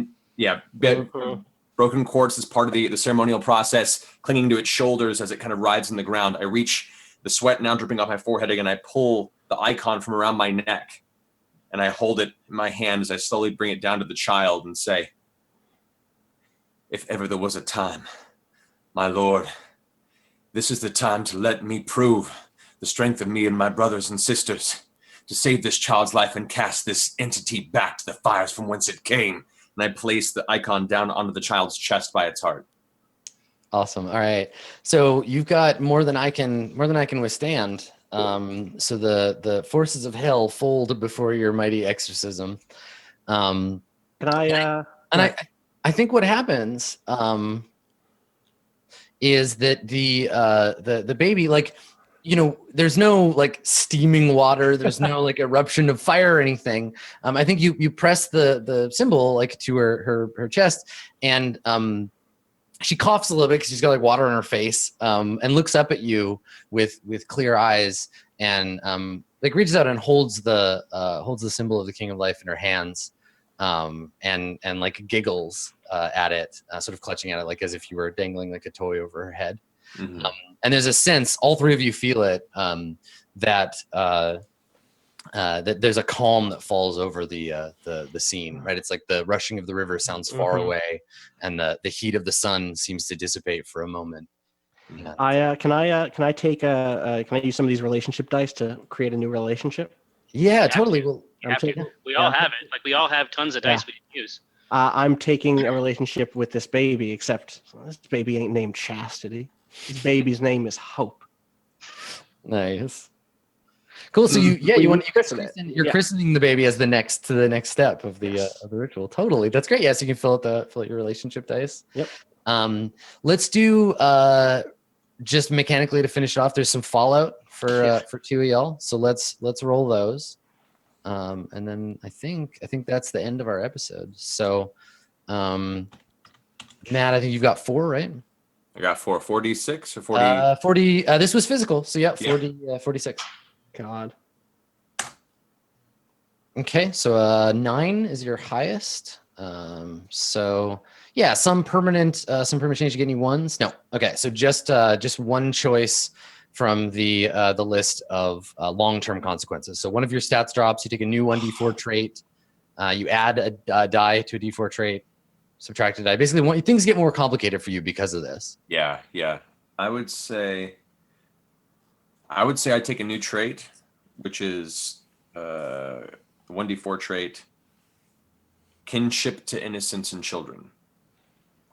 broken quartz as part of the ceremonial process, clinging to its shoulders as it kind of rides in the ground. I reach, the sweat now dripping off my forehead again. I pull the icon from around my neck and I hold it in my hand as I slowly bring it down to the child and say, if ever there was a time, my Lord, this is the time to let me prove the strength of me and my brothers and sisters, to save this child's life and cast this entity back to the fires from whence it came. And I place the icon down onto the child's chest by its heart. Awesome. All right. So you've got more than I can withstand. So the forces of hell fold before your mighty exorcism. Can I? And I think what happens is that the baby, like, you know, there's no like steaming water, there's no like eruption of fire or anything. I think you press the symbol like to her chest, and she coughs a little bit because she's got like water on her face, and looks up at you with clear eyes, and like reaches out and holds the symbol of the King of Life in her hands, and like giggles at it, sort of clutching at it like as if you were dangling like a toy over her head. Mm-hmm. And there's a sense, all three of you feel it, that there's a calm that falls over the scene, right? It's like the rushing of the river sounds far away, and the heat of the sun seems to dissipate for a moment. Yeah. Can I take can I use some of these relationship dice to create a new relationship? Yeah, totally. Well, You have to. We all have it. Like we all have tons of dice we can use. I'm taking a relationship with this baby, except this baby ain't named Chastity. This baby's name is Hope. Nice. Cool. So you're Yeah. christening the baby as the next step of the ritual. Totally. That's great. Yes, you can fill out your relationship dice. Yep. Let's do just mechanically to finish it off. There's some fallout for two of y'all. So let's roll those. And then I think that's the end of our episode. So Matt, I think you've got 4, right? I got 4d6 or 40. 40. This was physical. So 46. God. Okay, so 9 is your highest. So yeah, some permanent change. You get any ones? No. Okay, so just one choice from the list of long-term consequences. So one of your stats drops. You take a new 1d4 trait. You add a die to a d4 trait. Subtract a die. Basically, things get more complicated for you because of this. Yeah. I would say I take a new trait, which is 1d4 trait, kinship to innocence and children.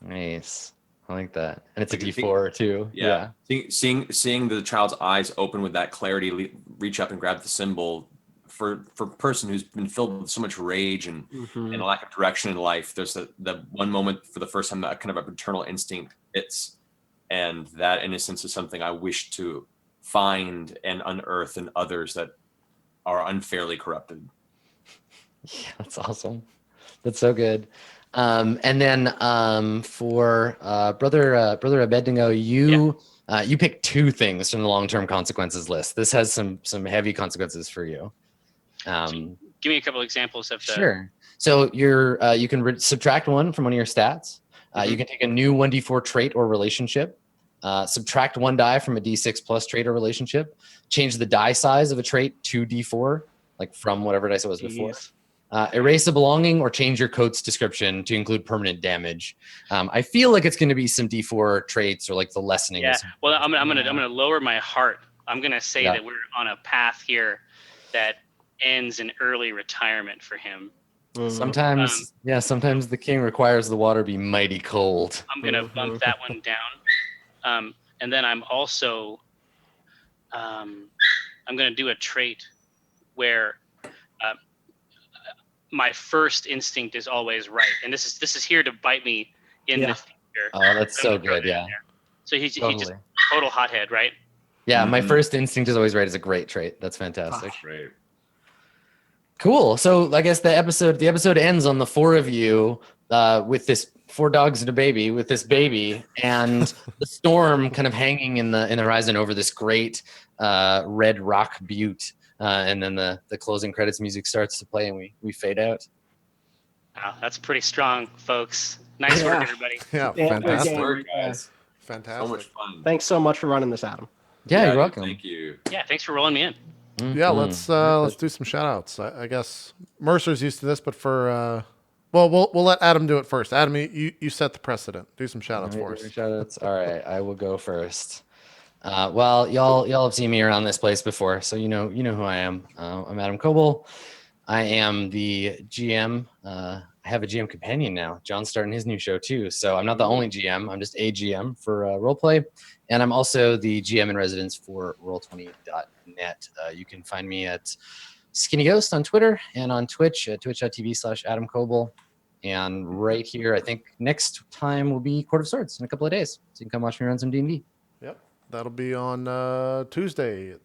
Nice. I like that. And it's a Like, d4 too. Yeah. Seeing the child's eyes open with that clarity, reach up and grab the symbol. For a person who's been filled with so much rage and a lack of direction in life, there's the one moment for the first time that kind of a paternal instinct hits, and that innocence is something I wish to find and unearth in others that are unfairly corrupted. Yeah, that's awesome. That's so good. And then for brother Abednego, you pick 2 things from the long-term consequences list. This has some heavy consequences for you. Give me a couple examples of the. Sure. So you can subtract 1 from one of your stats. You can take a new 1d4 trait or relationship. Subtract 1 die from a D6 plus trait or relationship. Change the die size of a trait to D4, like from whatever dice it was before. Jeez. Erase a belonging or change your coat's description to include permanent damage. I feel like it's going to be some D4 traits or like the lessening. Yeah. Well, I'm gonna lower my heart. I'm gonna say Yeah. that we're on a path here that ends in early retirement for him. Sometimes the king requires the water be mighty cold. I'm gonna bump that one down, and then I'm also I'm gonna do a trait where my first instinct is always right, and this is here to bite me in the future. Oh, that's so good. Yeah. So he just Totally. total hothead, right? Yeah, my first instinct is always right is a great trait. That's fantastic. Right. Cool. So I guess the episode ends on the 4 of you with this 4 dogs and a baby with this baby and the storm kind of hanging in the horizon over this great red rock butte. And then the closing credits music starts to play and we fade out. Wow, that's pretty strong, folks. Nice work, everybody. Yeah, Yeah, fantastic. good Work, guys. Fantastic. So much fun. Thanks so much for running this, Adam. Yeah, you're welcome. Thank you. Yeah, thanks for rolling me in. Yeah, let's do some shout outs. I guess Mercer's used to this, but for we'll let Adam do it first. Adam, you set the precedent. Do some shout outs for us. Shout-outs. All right, I will go first. Well, y'all have seen me around this place before, so you know who I am. I'm Adam Koebel. I am the GM. I have a GM companion now. John's starting his new show too, so I'm not the only GM. I'm just a GM for RollPlay, and I'm also the GM in residence for Roll20.net. You can find me at Skinny Ghost on Twitter and on Twitch at twitch.tv/Adam Koebel. And right here, I think next time will be Court of Swords in a couple of days, so you can come watch me run some D&D. Yep, that'll be on Tuesday at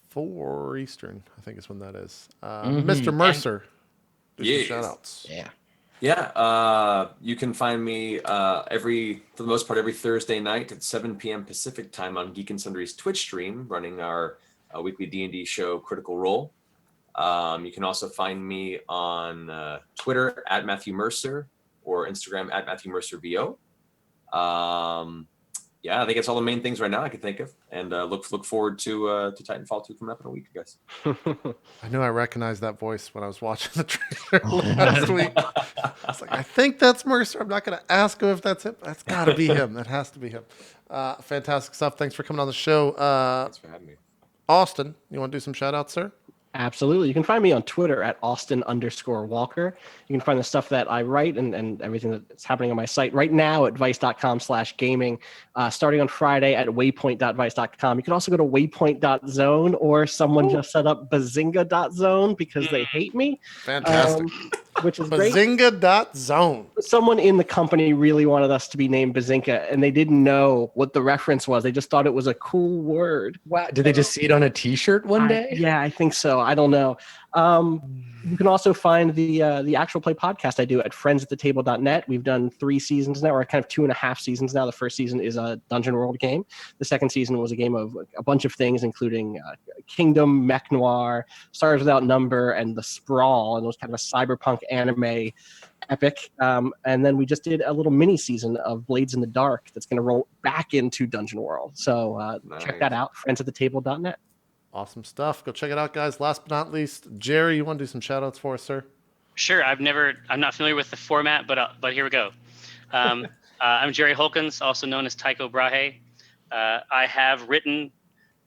4 Eastern. I think is when that is. Mr. Mercer, do some shout outs. Yeah. Yeah, you can find me for the most part, every Thursday night at 7 p.m. Pacific time on Geek and Sundry's Twitch stream, running our weekly D&D show, Critical Role. You can also find me on Twitter at Matthew Mercer or Instagram at Matthew Mercer VO. Yeah, I think it's all the main things right now I can think of, and look forward to Titanfall 2 coming up in a week, guys. I knew I recognized that voice when I was watching the trailer last week. I was like, I think that's Mercer. I'm not going to ask him if that's him. That's got to be him. That has to be him. Fantastic stuff. Thanks for coming on the show. Thanks for having me. Austin, you want to do some shout outs, sir? Absolutely. You can find me on Twitter at Austin_Walker. You can find the stuff that I write and everything that's happening on my site right now at vice.com/gaming, starting on Friday at waypoint.vice.com. You can also go to waypoint.zone, or someone just set up bazinga.zone because they hate me. Fantastic. Which is great. Bazinga.zone. Someone in the company really wanted us to be named Bazinga, and they didn't know what the reference was. They just thought it was a cool word. Wow. Did they just see it on a T-shirt one day? Yeah, I think so. I don't know. You can also find the actual play podcast I do at friendsathetable.net. We've done 3 seasons now, or kind of 2.5 seasons now. The first season is a Dungeon World game. The second season was a game of a bunch of things, including Kingdom, Mech Noir, Stars Without Number, and The Sprawl, and it was kind of a cyberpunk anime epic. And then we just did a little mini season of Blades in the Dark that's going to roll back into Dungeon World. So check that out, friendsathetable.net. Awesome stuff. Go check it out, guys. Last but not least, Jerry, you want to do some shout outs for us, sir? Sure. I'm not familiar with the format, but here we go. I'm Jerry Holkins, also known as Tycho Brahe. I have written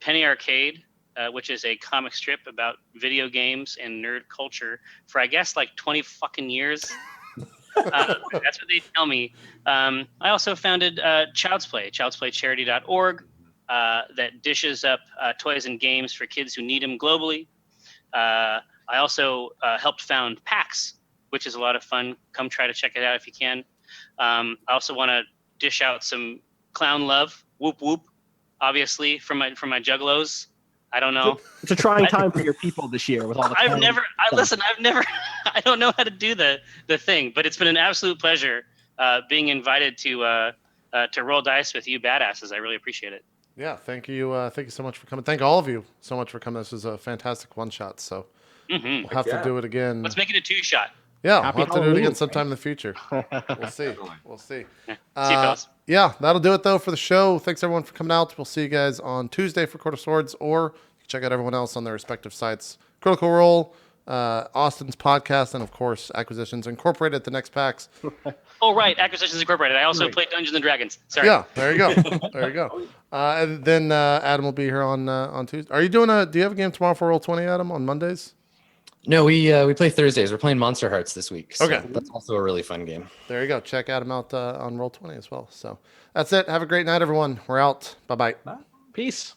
Penny Arcade, which is a comic strip about video games and nerd culture for, I guess, like 20 fucking years. That's what they tell me. I also founded Child's Play, childsplaycharity.org. That dishes up toys and games for kids who need them globally. I also helped found PAX, which is a lot of fun. Come try to check it out if you can. I also want to dish out some clown love, whoop whoop, obviously from my juggalos. I don't know. It's a trying time for your people this year with all the. I don't know how to do the thing, but it's been an absolute pleasure being invited to roll dice with you badasses. I really appreciate it. Yeah, thank you. Thank you so much for coming. Thank all of you so much for coming. This was a fantastic one shot. So we'll have to do it again. Let's make it a 2-shot. Yeah, Happy we'll have to do it Halloween. again sometime in the future. We'll see. We'll see. See you, fellas. Yeah, that'll do it though for the show. Thanks everyone for coming out. We'll see you guys on Tuesday for Court of Swords, or you can check out everyone else on their respective sites. Critical Role, Austin's podcast, and of course Acquisitions Incorporated at the next PAX. Oh, right. Acquisitions Incorporated. I also play Dungeons and Dragons. Sorry. Yeah, there you go. There you go. And then Adam will be here on Tuesday. Are you doing do you have a game tomorrow for Roll20, Adam, on Mondays? No, we play Thursdays. We're playing Monster Hearts this week. So Okay. that's also a really fun game. There you go. Check Adam out on Roll20 as well. So that's it. Have a great night, everyone. We're out. Bye-bye. Peace.